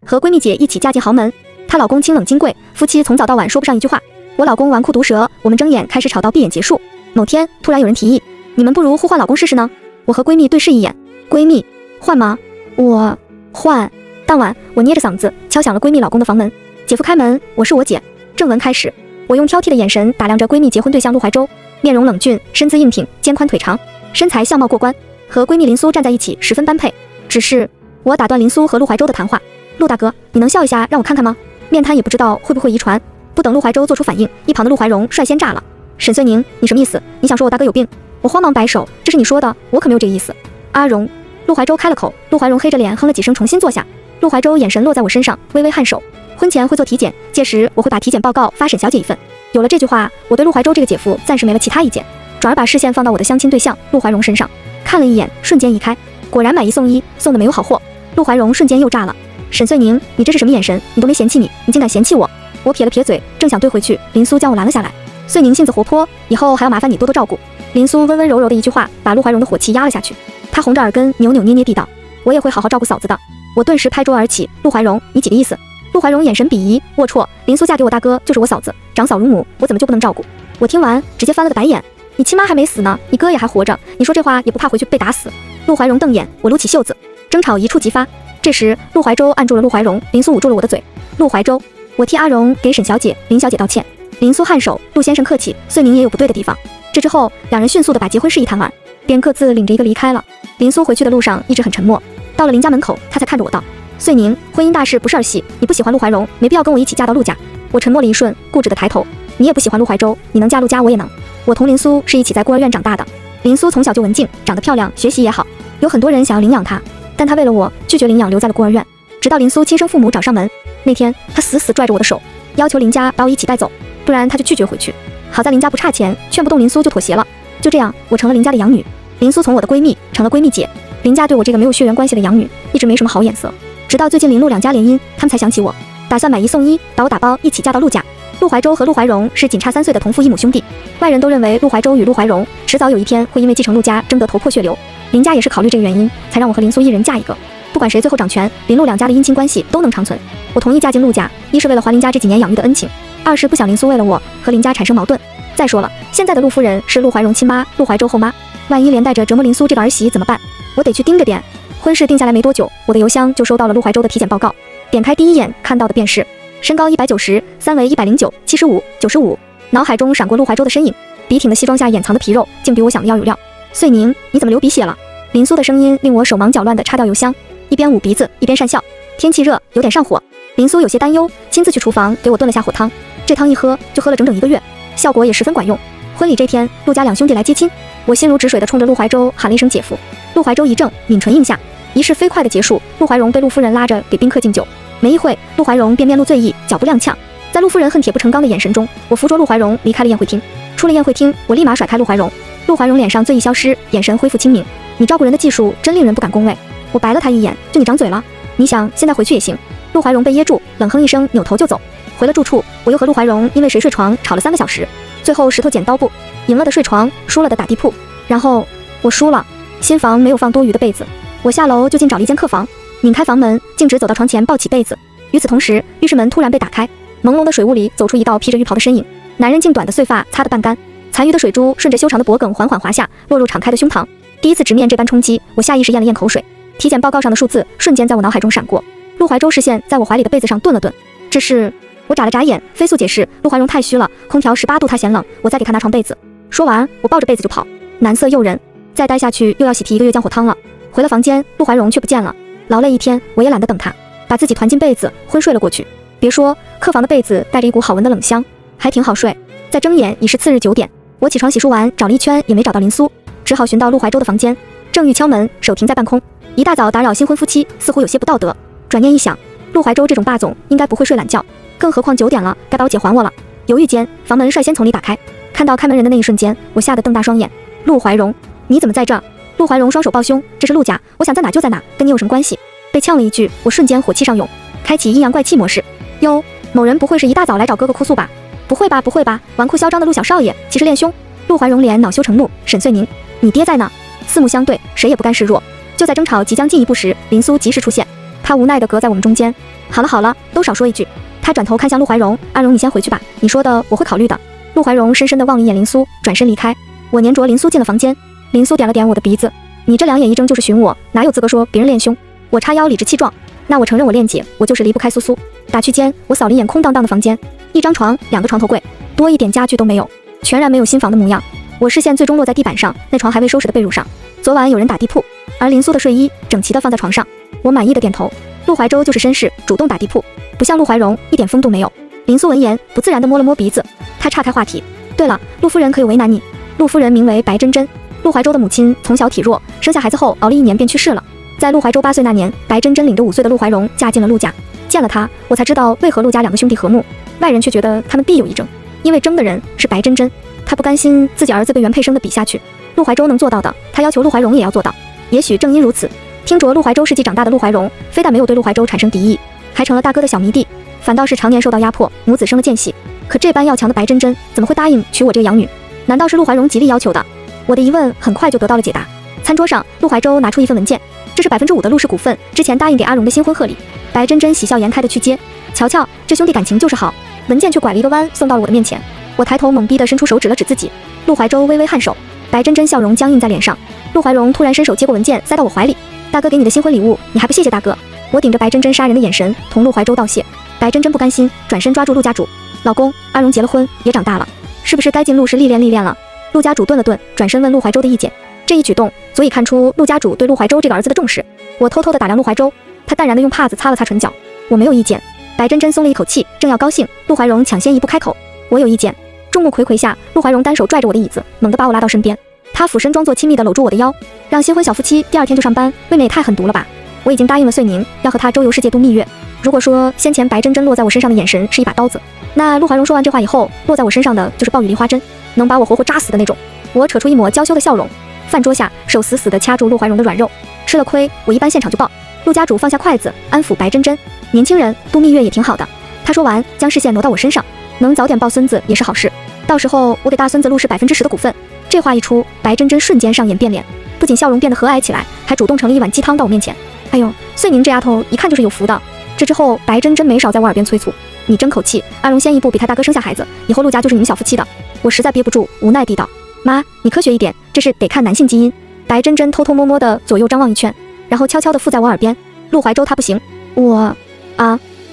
和闺蜜姐一起嫁进豪门。她老公清冷金贵，夫妻从早到晚说不上一句话。我老公纨绔毒舌，我们睁眼开始吵到闭眼结束。某天突然有人提议，你们不如互换老公试试呢？我和闺蜜对视一眼，闺蜜，换吗？我换。当晚我捏着嗓子敲响了闺蜜老公的房门，姐夫开门，我是我姐。正文开始，我用挑剔的眼神打量着闺蜜结婚对象陆怀舟，面容冷峻，身姿硬挺，肩宽腿长，身材相貌过关，和闺蜜林苏站在一起十分般配。只是我打断林苏和陆怀舟的谈话，陆大哥，你能笑一下让我看看吗？面瘫也不知道会不会遗传。不等陆怀舟做出反应，一旁的陆怀荣率先炸了。沈穗宁，你什么意思？你想说我大哥有病？我慌忙摆手，这是你说的，我可没有这个意思。阿荣，陆怀舟开了口，陆怀荣黑着脸哼了几声，重新坐下。陆怀舟眼神落在我身上，微微颔首。婚前会做体检，届时我会把体检报告发沈小姐一份。有了这句话，我对陆怀舟这个姐夫暂时没了其他意见，转而把视线放到我的相亲对象陆怀荣身上，看了一眼，瞬间移开。果然买一送一，送的没有好货。陆怀荣瞬间又炸了。沈穗宁，你这是什么眼神？你都没嫌弃你，你竟敢嫌弃我！我撇了撇嘴，正想对回去，林苏将我拦了下来。穗宁性子活泼，以后还要麻烦你多多照顾。林苏温温柔柔的一句话，把陆怀荣的火气压了下去。他红着耳根，扭扭捏捏地道：“我也会好好照顾嫂子的。”我顿时拍桌而起：“陆怀荣，你几个意思？”陆怀荣眼神鄙夷：“龌龊！林苏嫁给我大哥就是我嫂子，长嫂如母，我怎么就不能照顾？”我听完直接翻了个白眼：“你亲妈还没死呢，你哥也还活着，你说这话也不怕回去被打死？”陆怀荣瞪眼，我撸起袖子，争吵一触即发。这时陆怀舟按住了陆怀荣，林苏捂住了我的嘴。陆怀舟，我替阿荣给沈小姐、林小姐道歉。林苏颔首，陆先生客气，穗宁也有不对的地方。这之后，两人迅速地把结婚事宜谈完，便各自领着一个离开了。林苏回去的路上一直很沉默，到了林家门口，他才看着我道：“穗宁，婚姻大事不是儿戏，你不喜欢陆怀荣，没必要跟我一起嫁到陆家。”我沉默了一瞬，固执地抬头：“你也不喜欢陆怀舟，你能嫁陆家我也能。我同林苏是一起在孤儿院长大的。林苏从小就文静，长得漂亮，学习也好，有很多人想要领养她，但她为了我拒绝领养，留在了孤儿院。直到林苏亲生父母找上门，那天她死死拽着我的手，要求林家把我一起带走，不然她就拒绝回去。好在林家不差钱，劝不动林苏就妥协了。就这样，我成了林家的养女，林苏从我的闺蜜成了闺蜜姐。林家对我这个没有血缘关系的养女一直没什么好眼色，直到最近林陆两家联姻，他们才想起我，打算买一送一，把我打包一起嫁到陆家。陆怀舟和陆怀荣是仅差3岁的同父异母兄弟，外人都认为陆怀舟与陆怀荣迟早有一天会因为继承陆家争得头破血流。林家也是考虑这个原因，才让我和林苏一人嫁一个。不管谁最后掌权，林陆两家的姻亲关系都能长存。我同意嫁进陆家，一是为了还林家这几年养育的恩情，二是不想林苏为了我和林家产生矛盾。再说了，现在的陆夫人是陆怀荣亲妈，陆怀舟后妈，万一连带着折磨林苏这个儿媳怎么办？我得去盯着点。婚事定下来没多久，我的邮箱就收到了陆怀舟的体检报告。点开第一眼看到的便是身高190，三围109、75、95。脑海中闪过陆怀舟的身影，笔挺的西装下掩藏的皮肉竟比我想的要有料。穗宁，你怎么流鼻血了？林苏的声音令我手忙脚乱地插掉邮箱，一边捂鼻子一边讪笑。天气热，有点上火。林苏有些担忧，亲自去厨房给我炖了下火汤。这汤一喝就喝了整整1个月，效果也十分管用。婚礼这天，陆家两兄弟来接亲，我心如止水地冲着陆怀舟喊了一声姐夫。陆怀舟一怔，抿唇应下。仪式飞快地结束，陆怀荣被陆夫人拉着给宾客敬酒。没一会，陆怀荣便面露醉意，脚步踉跄。在陆夫人恨铁不成钢的眼神中，我扶着陆怀荣离开了宴会厅。出了宴会厅，我立马甩开陆怀荣。陆怀荣脸上醉意消失，眼神恢复清明。你照顾人的技术真令人不敢恭维。我白了他一眼，就你张嘴了？你想现在回去也行。陆怀荣被噎住，冷哼一声，扭头就走。回了住处，我又和陆怀荣因为谁睡床吵了3个小时，最后石头剪刀布，赢了的睡床，输了的打地铺。然后我输了，新房没有放多余的被子，我下楼就近找了一间客房，拧开房门，径直走到床前抱起被子。与此同时，浴室门突然被打开，朦胧的水雾里走出一道披着浴袍的身影，男人净短的碎发擦得半干，残余的水珠顺着修长的脖颈缓缓滑下，落入敞开的胸膛。第一次直面这般冲击，我下意识咽了咽口水。体检报告上的数字瞬间在我脑海中闪过，陆怀舟视线在我怀里的被子上顿了顿。这是……我眨了眨眼，飞速解释：陆怀荣太虚了，空调18度他嫌冷，我再给他拿床被子。说完，我抱着被子就跑，难色诱人，再待下去又要喜提1个月姜火汤了。回了房间，陆怀荣却不见了。劳累一天，我也懒得等他，把自己团进被子，昏睡了过去。别说，客房的被子带着一股好闻的冷香，还挺好睡。再睁眼已是次日9点，我起床洗漱完，找了一圈也没找到林苏，只好寻到陆怀舟的房间，正欲敲门，手停在半空。一大早打扰新婚夫妻，似乎有些不道德。转念一想，陆怀舟这种霸总应该不会睡懒觉，更何况9点了，该把我姐还我了。犹豫间，房门率先从里打开，看到开门人的那一瞬间，我吓得瞪大双眼。陆怀荣，你怎么在这？陆怀荣双手抱胸，这是陆家，我想在哪就在哪，跟你有什么关系？被呛了一句，我瞬间火气上涌，开启阴阳怪气模式。哟，某人不会是一大早来找哥哥哭诉吧？不会吧，不会吧，纨绔嚣张的陆小少爷其实练凶。陆怀荣脸恼羞成怒，沈穗宁，你爹在呢？四目相对，谁也不甘示弱。就在争吵即将进一步时，林苏及时出现，他无奈地隔在我们中间。好了好了，都少说一句。他转头看向陆怀荣，阿荣你先回去吧，你说的我会考虑的。陆怀荣深深地望了一眼林苏，转身离开。我黏着林苏进了房间，林苏点了点我的鼻子，你这两眼一睁就是寻我，哪有资格说别人练胸？我叉腰理直气壮，那我承认我练姐，我就是离不开苏苏。打趣间，我扫了一眼空荡荡的房间，一张床，2个床头柜，多一点家具都没有，全然没有新房的模样。我视线最终落在地板上，那床还未收拾的被褥上，昨晚有人打地铺，而林苏的睡衣整齐地放在床上。我满意的点头，陆怀州就是绅士，主动打地铺，不像陆怀荣一点风度没有。林苏闻言不自然地摸了摸鼻子，他岔开话题，对了，陆夫人可有为难你？陆夫人名为白珍珍，陆怀州的母亲从小体弱，生下孩子后熬了1年便去世了。在陆怀州8岁那年，白珍珍领着5岁的陆怀荣嫁进了陆家。见了他，我才知道为何陆家2个兄弟和睦，外人却觉得他们必有一争，因为争的人是白珍珍。他不甘心自己儿子被原配生的比下去，陆怀州能做到的，他要求陆怀荣也要做到。也许正因如此，听着陆怀州事迹长大的陆怀荣，非但没有对陆怀州产生敌意，还成了大哥的小迷弟，反倒是常年受到压迫，母子生了间隙。可这般要强的白珍珍怎么会答应娶我这个养女？难道是陆怀荣极力要求的？我的疑问很快就得到了解答。餐桌上，陆怀州拿出一份文件，这是5%的陆氏股份，之前答应给阿荣的新婚贺礼。白珍珍喜笑颜开的去接，瞧瞧，这兄弟感情就是好。文件却拐了一个弯，送到了我的面前。我抬头懵逼地伸出手指了指自己，陆怀州微微颔首，白珍珍笑容僵硬在脸上。陆怀荣突然伸手接过文件，塞到我怀里。大哥给你的新婚礼物，你还不谢谢大哥？我顶着白珍珍杀人的眼神，同陆怀州道谢。白珍珍不甘心，转身抓住陆家主，老公，阿荣结了婚，也长大了，是不是该进陆氏历练历练了？陆家主顿了顿，转身问陆怀州的意见。这一举动足以看出陆家主对陆怀州这个儿子的重视。我偷偷地打量陆怀州，他淡然地用帕子擦了擦唇角。我没有意见。白珍珍松了一口气，正要高兴，陆怀荣抢先一步开口，我有意见。众目睽睽下，陆怀荣单手拽着我的椅子，猛地把我拉到身边。他俯身装作亲密地搂住我的腰，让新婚小夫妻第2天就上班，未免也太狠毒了吧？我已经答应了穗宁，要和他周游世界度蜜月。如果说先前白珍珍落在我身上的眼神是一把刀子，那陆怀荣说完这话以后，落在我身上的就是暴雨梨花针，能把我活活扎死的那种。我扯出一抹娇羞的笑容，饭桌下手死死地掐住陆怀荣的软肉，吃了亏我一般现场就爆。陆家主放下筷子，安抚白珍珍，年轻人度蜜月也挺好的。他说完，将视线挪到我身上，能早点抱孙子也是好事，到时候我给大孙子陆氏10%的股份。这话一出，白珍珍瞬间上演变脸，不仅笑容变得和蔼起来，还主动盛了一碗鸡汤到我面前。哎呦，穗宁这丫头一看就是有福的。这之后，白珍珍没少在我耳边催促，你争口气，阿荣先一步比他大哥生下孩子，以后陆家就是你们小夫妻的。我实在憋不住，无奈地道，妈，你科学一点，这是得看男性基因。白珍珍偷偷摸摸的左右张望一圈，然后悄悄地附在我耳边，陆怀州他不行。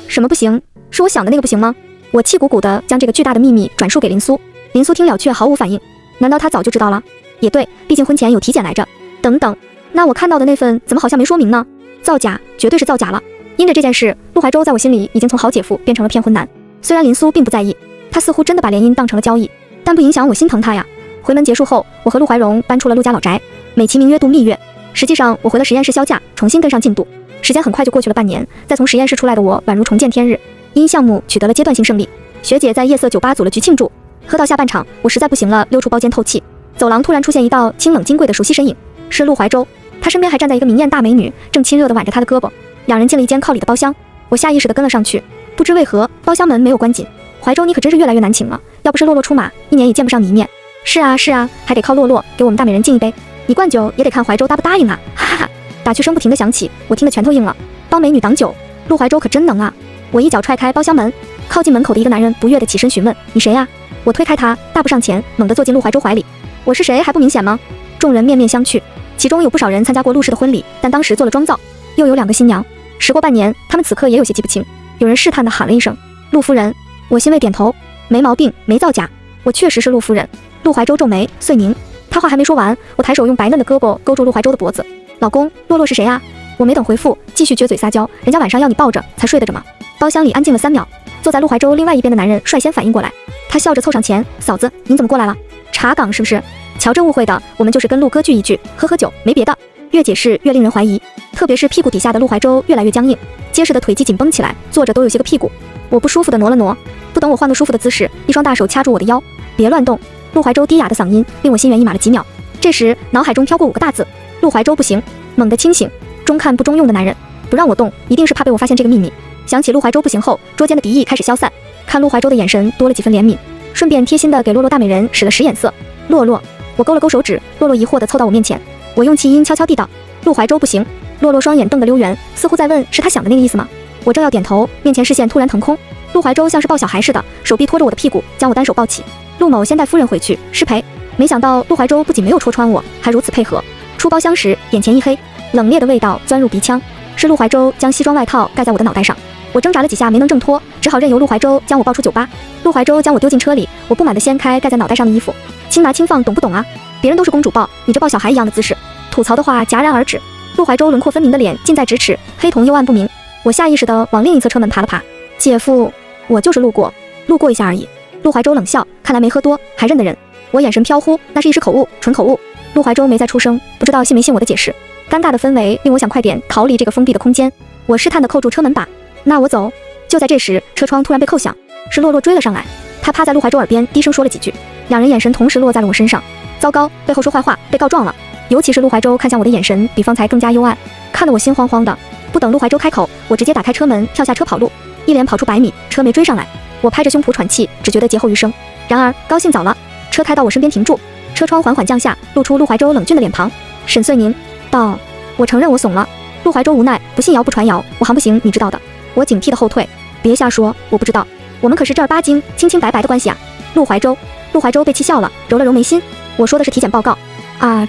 什么不行？是我想的那个不行吗？我气鼓鼓地将这个巨大的秘密转述给林苏，林苏听了却毫无反应。难道他早就知道了？也对，毕竟婚前有体检来着。等等，那我看到的那份怎么好像没说明呢？造假，绝对是造假了。因着这件事，陆怀州在我心里已经从好姐夫变成了骗婚男。虽然林苏并不在意，他似乎真的把联姻当成了交易，但不影响我心疼他呀。回门结束后，我和陆怀荣搬出了陆家老宅，美其名曰度蜜月，实际上我回了实验室销假，重新跟上进度。时间很快就过去了半年，再从实验室出来的我宛如重见天日，因项目取得了阶段性胜利。学姐在夜色酒吧组了局庆祝，喝到下半场，我实在不行了，溜出包间透气。走廊突然出现一道清冷金贵的熟悉身影，是陆怀州，他身边还站在一个明艳大美女，正亲热地挽着他的胳膊。两人进了一间靠里的包厢，我下意识地跟了上去，不知为何包厢门没有关紧。怀州，你可真是越来越难请了，要不是洛洛出马，1年也见不上你一面。是啊，还得靠洛洛给我们大美人敬一杯，你灌酒也得看怀州答不答应啊！哈哈哈！打趣声不停地响起，我听得拳头硬了。帮美女挡酒，陆怀州可真能啊！我一脚踹开包厢门，靠近门口的一个男人不悦地起身询问：“你谁呀？”我推开他，大步上前，猛地坐进陆怀州怀里。我是谁还不明显吗？众人面面相觑，其中有不少人参加过陆氏的婚礼，但当时做了妆造，又有2个新娘。时过半年，他们此刻也有些记不清。有人试探地喊了一声：“陆夫人。”我欣慰点头，没毛病，没造假，我确实是陆夫人。陆怀州皱眉，穗宁。他话还没说完，我抬手用白嫩的胳膊勾住陆怀州的脖子。老公，洛洛是谁啊？我没等回复，继续撅嘴撒娇，人家晚上要你抱着才睡得着吗？包厢里安静了3秒，坐在陆怀州另外一边的男人率先反应过来，他笑着凑上前：“嫂子，您怎么过来了？查岗是不是？瞧这误会的，我们就是跟陆哥聚一聚，喝喝酒，没别的。”越解释越令人怀疑，特别是屁股底下的陆怀州越来越僵硬，结实的腿肌紧绷起来，坐着都有些个屁股。我不舒服的挪了挪，不等我换个舒服的姿势，一双大手掐住我的腰，别乱动。陆怀州低哑的嗓音令我心猿意马了几秒，这时脑海中飘过5个大字：陆怀州不行。猛地清醒，中看不中用的男人，不让我动，一定是怕被我发现这个秘密。想起陆怀州不行后，桌间的敌意开始消散，看陆怀州的眼神多了几分怜悯，顺便贴心的给洛洛大美人使了使眼色。洛洛，我勾了勾手指，洛洛疑惑的凑到我面前，我用气音悄悄地道：陆怀州不行。洛洛双眼瞪得溜圆，似乎在问是他想的那个意思吗？我正要点头，面前视线突然腾空，陆怀州像是抱小孩似的，手臂拖着我的屁股，将我单手抱起。陆某先带夫人回去，失陪。没想到陆怀州不仅没有戳穿我，还如此配合。出包厢时，眼前一黑，冷冽的味道钻入鼻腔，是陆怀州将西装外套盖在我的脑袋上。我挣扎了几下没能挣脱，只好任由陆怀州将我抱出酒吧。陆怀州将我丢进车里，我不满地掀开盖在脑袋上的衣服，轻拿轻放，懂不懂啊？别人都是公主抱，你这抱小孩一样的姿势。吐槽的话戛然而止。陆怀州轮廓分明的脸近在咫尺，黑瞳幽暗不明。我下意识地往另一侧车门爬了爬。姐夫，我就是路过一下而已。陆怀州冷笑，看来没喝多，还认得人。我眼神飘忽，那是一时口误，纯口误。陆怀州没再出声，不知道信没信我的解释。尴尬的氛围令我想快点逃离这个封闭的空间。我试探地扣住车门把，那我走。就在这时，车窗突然被扣响，是洛洛追了上来。他趴在陆怀州耳边低声说了几句，两人眼神同时落在了我身上。糟糕，背后说坏话，被告状了。尤其是陆怀州看向我的眼神比方才更加幽暗，看得我心慌慌的。不等陆怀州开口，我直接打开车门，跳下车跑路，一连跑出100米，车没追上来。我拍着胸脯喘气，只觉得劫后余生。然而高兴早了，车开到我身边停住，车窗缓缓降下，露出陆怀州冷峻的脸庞。沈穗宁道，我承认我怂了。陆怀州无奈，不信谣不传谣，我行不行你知道的。我警惕的后退，别瞎说，我不知道，我们可是正儿八经清清白白的关系啊。陆怀州被气笑了，揉了揉眉心。我说的是体检报告啊，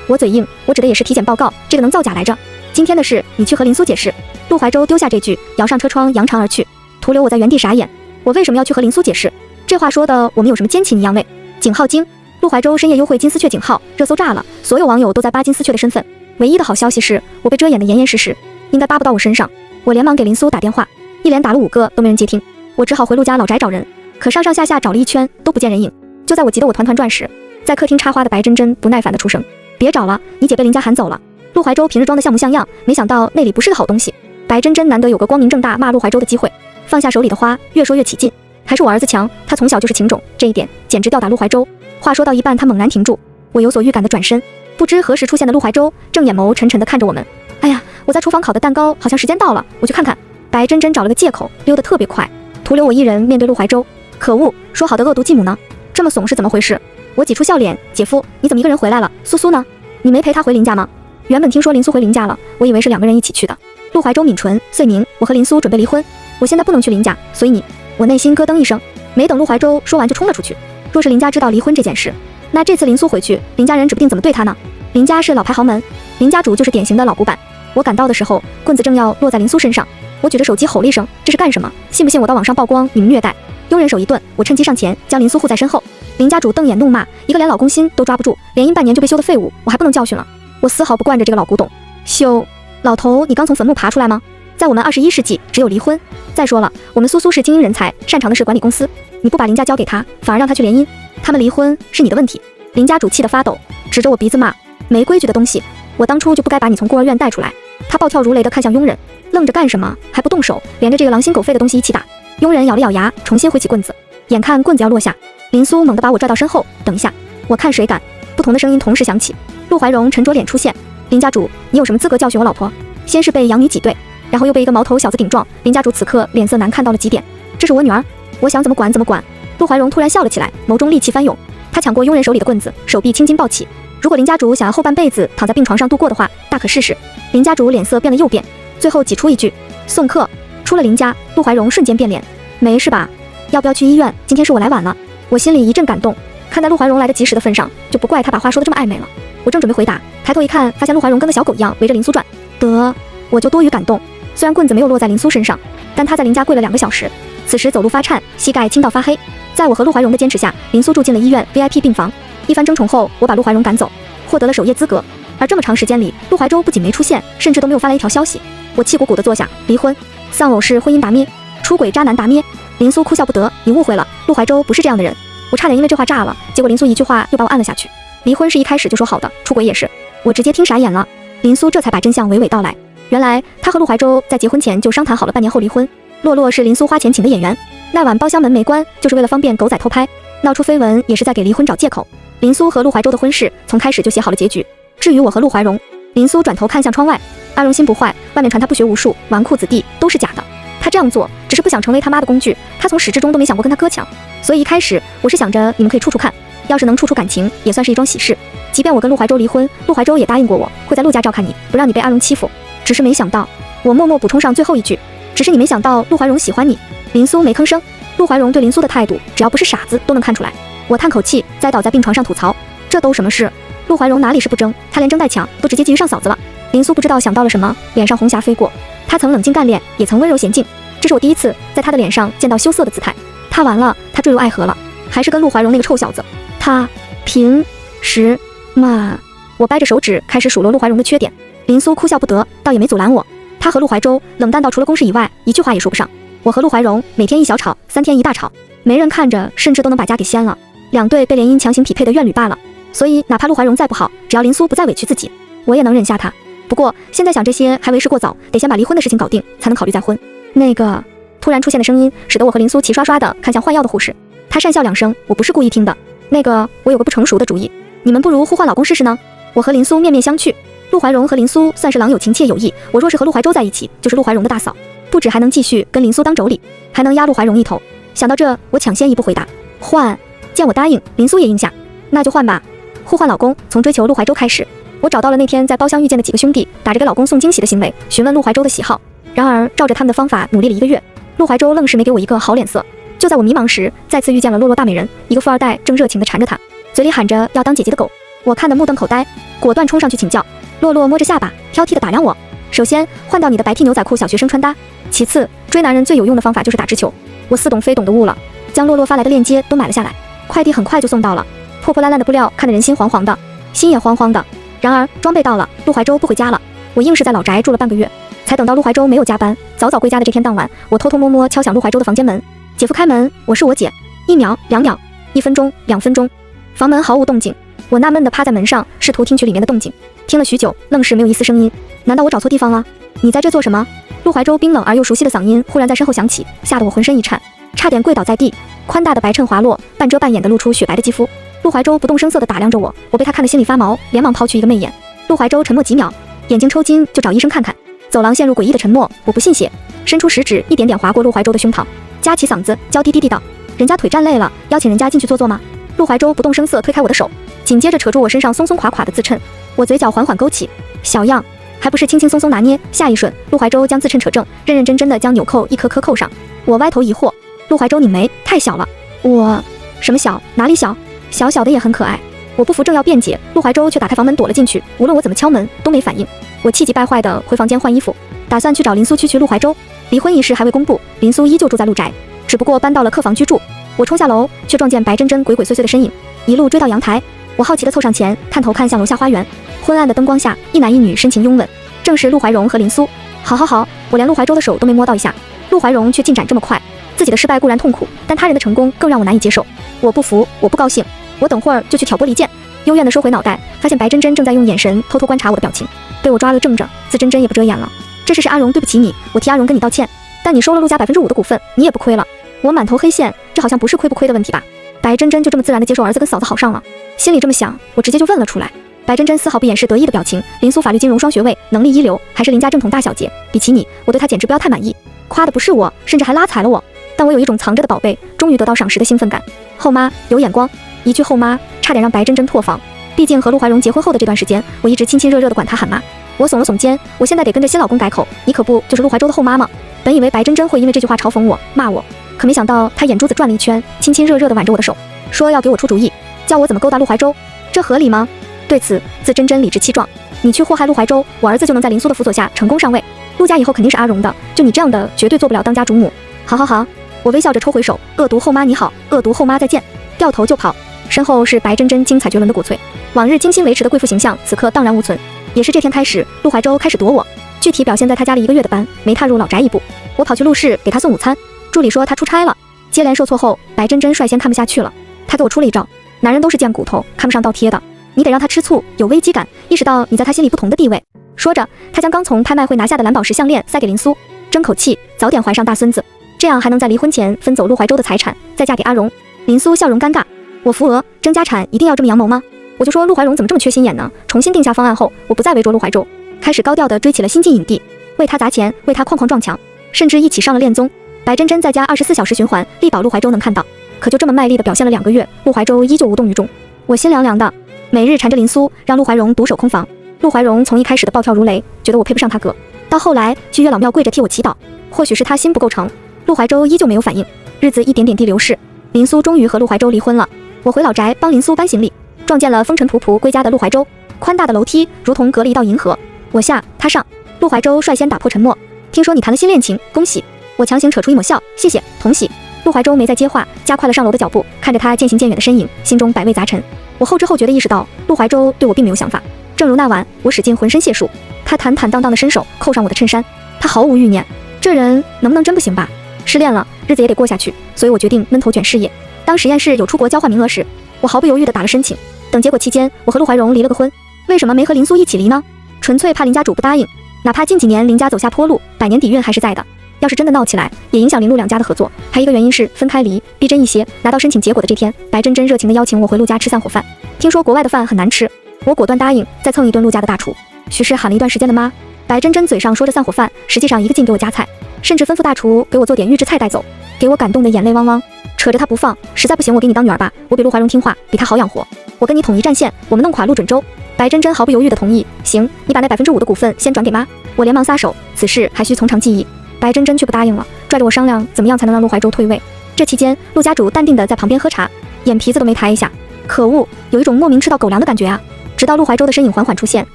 我嘴硬，我指的也是体检报告，这个能造假来着。今天的事你去和林苏解释。陆怀州丢下这句，摇上车窗扬长而去，徒留我在原地傻眼。我为什么要去和林苏解释？这话说的我们有什么奸情一样味。井号精，陆怀州深夜幽会金丝雀井号，热搜炸了，所有网友都在扒金丝雀的身份。唯一的好消息是我被遮掩的严严实实，应该扒不到我身上。我连忙给林苏打电话，一连打了5个都没人接听，我只好回陆家老宅找人，可上上下下找了一圈都不见人影。就在我急得我团团转时，在客厅插花的白珍珍不耐烦地出声，别找了，你姐被林家喊走了。陆怀州平日装得像模像样，没想到那里不是个好东西。白珍珍难得有个光明正大骂陆怀州的机会，放下手里的花，越说越起劲。还是我儿子强，他从小就是情种，这一点简直吊打陆怀州。话说到一半，他猛然停住，我有所预感地转身，不知何时出现的陆怀州正眼眸沉沉地看着我们。哎呀，我在厨房烤的蛋糕，好像时间到了，我去看看。白珍珍找了个借口，溜得特别快，徒留我一人面对陆怀州。可恶，说好的恶毒继母呢？这么怂是怎么回事？我挤出笑脸，姐夫，你怎么一个人回来了？苏苏呢？你没陪她回林家吗？原本听说林苏回林家了，我以为是2个人一起去的。陆怀州抿唇，穗宁，我和林苏准备离婚，我现在不能去林家，所以你……我内心咯噔一声，没等陆怀州说完就冲了出去。若是林家知道离婚这件事，那这次林苏回去，林家人指不定怎么对他呢。林家是老牌豪门，林家主就是典型的老古板。我赶到的时候，棍子正要落在林苏身上，我举着手机吼了一声，这是干什么？信不信我到网上曝光你们虐待？佣人手一顿，我趁机上前将林苏护在身后。林家主瞪眼怒骂，一个连老公心都抓不住，连阴半年就被休的废物，我还不能教训了？我丝毫不惯着这个老古董。休，老头，你刚从坟墓爬出来吗？在我们21世纪，只有离婚。再说了，我们苏苏是精英人才，擅长的是管理公司，你不把林家交给他，反而让他去联姻，他们离婚是你的问题。林家主气得发抖，指着我鼻子骂，没规矩的东西，我当初就不该把你从孤儿院带出来。他暴跳如雷地看向佣人，愣着干什么？还不动手，连着这个狼心狗肺的东西一起打。佣人咬了咬牙，重新挥起棍子，眼看棍子要落下，林苏猛地把我拽到身后，等一下，我看谁敢。不同的声音同时响起，陆怀荣沉着脸出现，林家主，你有什么资格教训我老婆？先是被养女挤兑，然后又被一个毛头小子顶撞，林家主此刻脸色难看到了极点。这是我女儿，我想怎么管怎么管。陆怀荣突然笑了起来，眸中戾气翻涌，他抢过佣人手里的棍子，手臂青筋暴起。如果林家主想要后半辈子躺在病床上度过的话，大可试试。林家主脸色变了又变，最后挤出一句，送客。出了林家，陆怀荣瞬间变脸，没事吧？要不要去医院？今天是我来晚了。我心里一阵感动，看在陆怀荣来得及时的份上，就不怪他把话说得这么暧昧了。我正准备回答，抬头一看，发现陆怀荣跟个小狗一样围着林苏转，得，我就多余感动。虽然棍子没有落在林苏身上，但他在林家跪了2个小时，此时走路发颤，膝盖青到发黑。在我和陆怀荣的坚持下，林苏住进了医院 VIP 病房。一番争宠后，我把陆怀荣赶走，获得了守夜资格。而这么长时间里，陆怀州不仅没出现，甚至都没有发来一条消息。我气鼓鼓地坐下，离婚，丧偶式婚姻达咩，出轨渣男达咩。林苏哭笑不得，你误会了，陆怀州不是这样的人。我差点因为这话炸了，结果林苏一句话又把我按了下去。离婚是一开始就说好的，出轨也是。我直接听傻眼了。林苏这才把真相娓娓道来，原来他和陆怀州在结婚前就商谈好了半年后离婚。洛洛是林苏花钱请的演员，那晚包厢门没关，就是为了方便狗仔偷拍，闹出绯闻也是在给离婚找借口。林苏和陆怀州的婚事从开始就写好了结局。至于我和陆怀荣，林苏转头看向窗外，阿荣心不坏，外面传他不学无术，纨绔子弟都是假的。他这样做只是不想成为他妈的工具，他从始至终都没想过跟他割抢。所以一开始我是想着你们可以处处看，要是能处处感情也算是一桩喜事。即便我跟陆怀州离婚，陆怀州也答应过我会在陆家照看你，不让你被阿荣欺负。只是没想到，我默默补充上最后一句，只是你没想到陆怀荣喜欢你。林苏没吭声。陆怀荣对林苏的态度，只要不是傻子都能看出来。我叹口气，栽倒在病床上吐槽：这都什么事？陆怀荣哪里是不争，他连争带抢都直接基于上嫂子了。林苏不知道想到了什么，脸上红霞飞过。他曾冷静干练，也曾温柔娴静，这是我第一次在他的脸上见到羞涩的姿态。他完了，他坠入爱河了，还是跟陆怀荣那个臭小子。他平时嘛，我掰着手指开始数落陆怀荣的缺点。林苏哭笑不得，倒也没阻拦我。他和陆怀州冷淡到除了公事以外一句话也说不上。我和陆怀荣每天一小吵，3天一大吵，没人看着甚至都能把家给掀了。2对被联姻强行匹配的怨侣罢了。所以哪怕陆怀荣再不好，只要林苏不再委屈自己，我也能忍下他。不过现在想这些还为时过早，得先把离婚的事情搞定，才能考虑再婚。那个突然出现的声音使得我和林苏齐刷刷的看向换药的护士。她讪笑2声，我不是故意听的。那个我有个不成熟的主意，你们不如互换老公试试呢？我和林苏面面相觑。陆怀荣和林苏算是郎有情妾有意，我若是和陆怀州在一起，就是陆怀荣的大嫂，不止还能继续跟林苏当妯娌，还能压陆怀荣一头。想到这，我抢先一步回答：换。见我答应，林苏也应下，那就换吧。互换老公从追求陆怀州开始。我找到了那天在包厢遇见的几个兄弟，打着给老公送惊喜的行为，询问陆怀州的喜好。然而照着他们的方法努力了1个月，陆怀州愣是没给我一个好脸色。就在我迷茫时，再次遇见了洛洛大美人，一个富二代正热情地缠着她，嘴里喊着要当姐姐的狗。我看得目瞪口呆，果断冲上去请教。洛洛摸着下巴，挑剔地打量我。首先换掉你的白 T 牛仔裤小学生穿搭，其次追男人最有用的方法就是打直球。我似懂非懂的悟了，将洛洛发来的链接都买了下来。快递很快就送到了，破破烂烂的布料看得人心惶惶的，心也慌慌的。然而装备到了，陆怀州不回家了。我硬是在老宅住了半个月，才等到陆怀州没有加班，早早归家的这天当晚，我偷偷摸摸敲响陆怀州的房间门。姐夫开门，我是我姐。1秒2秒1分钟2分钟，房门毫无动静。我纳闷地趴在门上，试图听取里面的动静，听了许久，愣是没有一丝声音。难道我找错地方了？你在这做什么？陆怀州冰冷而又熟悉的嗓音忽然在身后响起，吓得我浑身一颤，差点跪倒在地。宽大的白衬滑落，半遮半掩地露出雪白的肌肤。陆怀州不动声色地打量着我，我被他看得心里发毛，连忙抛去一个媚眼。陆怀州沉默几秒，眼睛抽筋，就找医生看看。走廊陷入诡异的沉默，我不信邪，伸出食指一点点划过陆怀州的胸膛，夹起嗓子娇滴滴地道：人家腿站累了，邀请人家进去坐坐吗？陆怀州不动声色推开我的手，紧接着扯住我身上松松垮垮的自衬。我嘴角缓缓勾起，小样，还不是轻轻松松拿捏。下一瞬，陆怀州将自衬扯正，认认真真地将纽扣一颗颗扣上。我歪头疑惑，陆怀州拧眉，太小了。我什么小？哪里小？小小的也很可爱。我不服正要辩解，陆怀州却打开房门躲了进去，无论我怎么敲门都没反应。我气急败坏地回房间换衣服，打算去找林苏区陆怀州。离婚一事还未公布，林苏依旧住在陆宅，只不过搬到了客房居住。我冲下楼，却撞见白真真鬼鬼祟祟的身影，一路追到阳台。我好奇地凑上前，探头看向楼下花园。昏暗的灯光下，一男一女深情拥吻，正是陆怀荣和林苏。好，我连陆怀州的手都没摸到一下，陆怀荣却进展这么快。自己的失败固然痛苦，但他人的成功更让我难以接受。我不服，我不高兴，我等会儿就去挑拨离间。幽怨地收回脑袋，发现白真真正在用眼神偷偷观察我的表情，被我抓了正着，自真真也不遮掩了。这事是阿荣对不起你，我替阿荣跟你道歉，但你收了陆家5%的股份，你也不亏了。我满头黑线，这好像不是亏不亏的问题吧？白真真就这么自然地接受儿子跟嫂子好上了，心里这么想，我直接就问了出来。白真真丝毫不掩饰得意的表情，林苏法律金融双学位，能力一流，还是林家正统大小姐，比起你，我对她简直不要太满意。夸的不是我，甚至还拉踩了我，但我有一种藏着的宝贝终于得到赏识的兴奋感。后妈有眼光，一句后妈差点让白真真破防。毕竟和陆怀荣结婚后的这段时间，我一直亲亲热热地管她喊妈。我耸了耸肩，我现在得跟着新老公改口，你可不就是陆怀州的后妈吗？本以为白真真会因为这句话嘲讽我骂我，可没想到她眼珠子转了一圈，亲亲热热地挽着我的手，说要给我出主意，教我怎么勾搭陆怀州，这合理吗？对此自真真理直气壮，你去祸害陆怀州，我儿子就能在林苏的辅佐下成功上位，陆家以后肯定是阿荣的，就你这样的绝对做不了当家主母。好，我微笑着抽回手，恶毒后妈你好，恶毒后妈再见，掉头就跑。身后是白真真精彩绝伦的鼓吹，往日精心维持的贵妇形象此刻荡然无存。也是这天开始，陆怀州开始躲我，具体表现在他加了1个月的班，没踏入老宅一步。我跑去陆氏给他送午餐，助理说他出差了。接连受挫后，白真真率先看不下去了，他给我出了一招，男人都是贱骨头，看不上倒贴的，你得让他吃醋，有危机感，意识到你在他心里不同的地位。说着，他将刚从拍卖会拿下的蓝宝石项链塞给林苏，争口气，早点怀上大孙子，这样还能在离婚前分走陆怀州的财产，再嫁给阿荣。林苏笑容尴尬，我扶额，争家产一定要这么阳谋吗？我就说陆怀荣怎么这么缺心眼呢？重新定下方案后，我不再围着陆怀州，开始高调地追起了新晋影帝，为他砸钱，为他哐哐撞墙，甚至一起上了恋综。白真真在家24小时循环，力保陆怀州能看到。可就这么卖力地表现了2个月，陆怀州依旧无动于衷。我心凉凉的，每日缠着林苏，让陆怀荣独守空房。陆怀荣从一开始的暴跳如雷，觉得我配不上他哥，到后来去月老庙跪着替我祈祷，或许是他心不够诚。陆怀州依旧没有反应。日子一点点地流逝，林苏终于和陆怀州离婚了。我回老宅帮林苏搬行李，撞见了风尘仆仆归家的陆怀州。宽大的楼梯如同隔了一道银河，我下他上。陆怀州率先打破沉默：“听说你谈了新恋情，恭喜！”我强行扯出一抹笑：“谢谢，同喜。”陆怀州没再接话，加快了上楼的脚步，看着他渐行渐远的身影，心中百味杂陈。我后知后觉地意识到，陆怀州对我并没有想法。正如那晚，我使尽浑身解数，他坦坦荡荡的伸手扣上我的衬衫，他毫无欲念。这人能不能真不行吧？失恋了，日子也得过下去，所以我决定闷头卷事业。当实验室有出国交换名额时，我毫不犹豫地打了申请。等结果期间，我和陆怀荣离了个婚。为什么没和林苏一起离呢？纯粹怕林家主不答应。哪怕近几年林家走下坡路，百年底蕴还是在的。要是真的闹起来，也影响林陆两家的合作。还一个原因是分开离，逼真一些。拿到申请结果的这天，白真真热情地邀请我回陆家吃散伙饭。听说国外的饭很难吃，我果断答应，再蹭一顿陆家的大厨。许是喊了一段时间的妈。白真真嘴上说着散伙饭，实际上一个劲给我夹菜，甚至吩咐大厨给我做点预制菜带走，给我感动的眼泪汪汪。扯着他不放，实在不行我给你当女儿吧，我比陆怀荣听话，比他好养活。我跟你统一战线，我们弄垮陆准州。白真真毫不犹豫地同意，行，你把那5%的股份先转给妈。我连忙撒手，此事还需从长计议。白真真却不答应了，拽着我商量怎么样才能让陆怀州退位。这期间，陆家主淡定地在旁边喝茶，眼皮子都没抬一下。可恶，有一种莫名吃到狗粮的感觉啊！直到陆怀州的身影缓缓出现，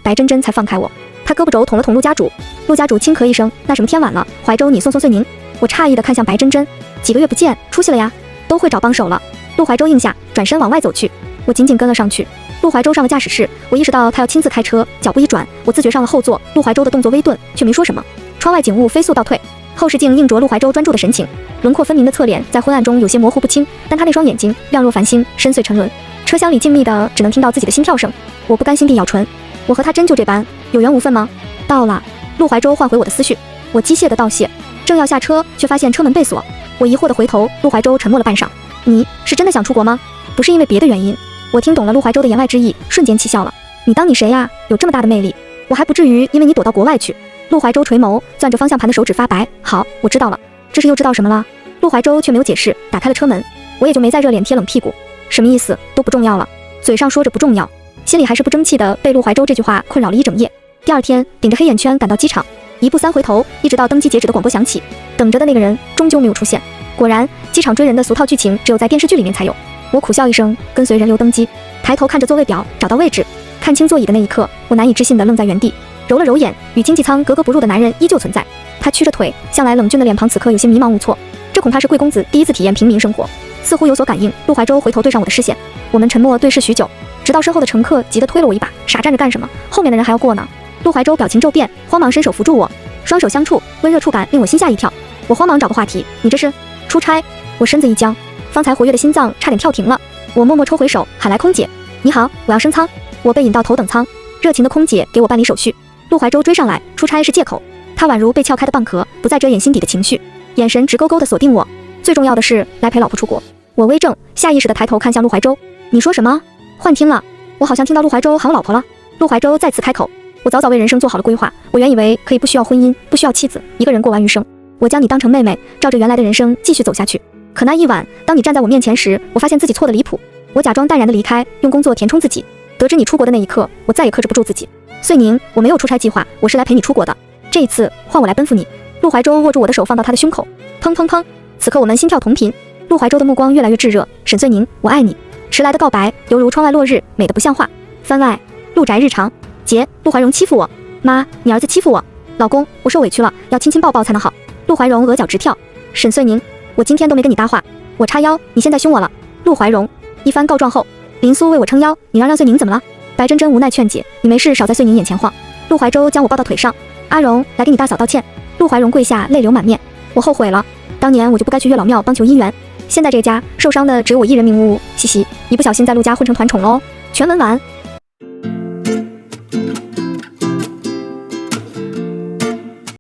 白真真才放开我。他胳膊肘捅了捅陆家主，陆家主轻咳一声：“那什么天晚了，怀州你送碎您。”我诧异地看向白真真，几个月不见，出息了呀，都会找帮手了。陆怀州应下，转身往外走去，我紧紧跟了上去。陆怀州上了驾驶室，我意识到他要亲自开车，脚步一转，我自觉上了后座。陆怀州的动作微顿，却没说什么。窗外景物飞速倒退，后视镜映着陆怀州专注的神情，轮廓分明的侧脸在昏暗中有些模糊不清，但他那双眼睛亮若繁星，深邃沉沦。车厢里静谧的，只能听到自己的心跳声。我不甘心地咬唇，我和他真就这般有缘无分吗？到了。陆怀州唤回我的思绪，我机械地道谢，正要下车，却发现车门被锁。我疑惑地回头，陆怀州沉默了半晌。你是真的想出国吗？不是因为别的原因。我听懂了陆怀州的言外之意，瞬间气笑了。你当你谁呀？有这么大的魅力？我还不至于因为你躲到国外去。陆怀州垂眸，攥着方向盘的手指发白。好，我知道了。这是又知道什么了？陆怀州却没有解释，打开了车门。我也就没再热脸贴冷屁股。什么意思？都不重要了。嘴上说着不重要，心里还是不争气的被陆怀州这句话困扰了一整夜。第二天，顶着黑眼圈赶到机场，一步三回头，一直到登机截止的广播响起，等着的那个人终究没有出现。果然，机场追人的俗套剧情只有在电视剧里面才有。我苦笑一声，跟随人流登机，抬头看着座位表，找到位置，看清座椅的那一刻，我难以置信地愣在原地，揉了揉眼，与经济舱格格不入的男人依旧存在。他屈着腿，向来冷峻的脸庞此刻有些迷茫无措。这恐怕是贵公子第一次体验平民生活，似乎有所感应。陆怀州回头对上我的视线，我们沉默对视许久，直到身后的乘客急得推了我一把：“傻站着干什么？后面的人还要过呢。”陆怀州表情骤变，慌忙伸手扶住我，双手相触，温热触感令我心吓一跳。我慌忙找个话题：“你这是出差？”我身子一僵，方才活跃的心脏差点跳停了。我默默抽回手，喊来空姐：“你好，我要升舱。”我被引到头等舱，热情的空姐给我办理手续。陆怀州追上来，出差是借口。他宛如被撬开的蚌壳，不再遮掩心底的情绪，眼神直勾勾地锁定我。最重要的是来陪老婆出国。我微怔，下意识地抬头看向陆怀州。你说什么？幻听了。我好像听到陆怀州喊我老婆了。陆怀州再次开口。我早早为人生做好了规划，我原以为可以不需要婚姻，不需要妻子，一个人过完余生。我将你当成妹妹，照着原来的人生继续走下去。可那一晚，当你站在我面前时，我发现自己错得离谱。我假装淡然地离开，用工作填充自己。得知你出国的那一刻，我再也克制不住自己。遂宁，我没有出差计划，我是来陪你出国的。这一次换我来奔赴你。陆怀州握住我的手，放到他的胸口，砰砰砰。此刻我们心跳同频。陆怀州的目光越来越炙热。沈遂宁，我爱你。迟来的告白犹如窗外落日，美得不像话。番外，陆宅日常。姐，陆怀荣欺负我。妈，你儿子欺负我。老公，我受委屈了，要亲亲抱抱才能好。陆怀荣额角直跳。沈遂宁，我今天都没跟你搭话。我叉腰，你现在凶我了。陆怀荣，一番告状后，林苏为我撑腰，你让遂宁怎么了？白真真无奈劝解，你没事少在遂宁眼前晃。陆怀州将我抱到腿上，阿荣来给你大嫂道歉。陆怀荣跪下，泪流满面。我后悔了，当年我就不该去月老庙帮求姻缘，现在这家受伤的只有我一人，名呜呜，嘻嘻，一不小心在陆家混成团宠喽。全文完。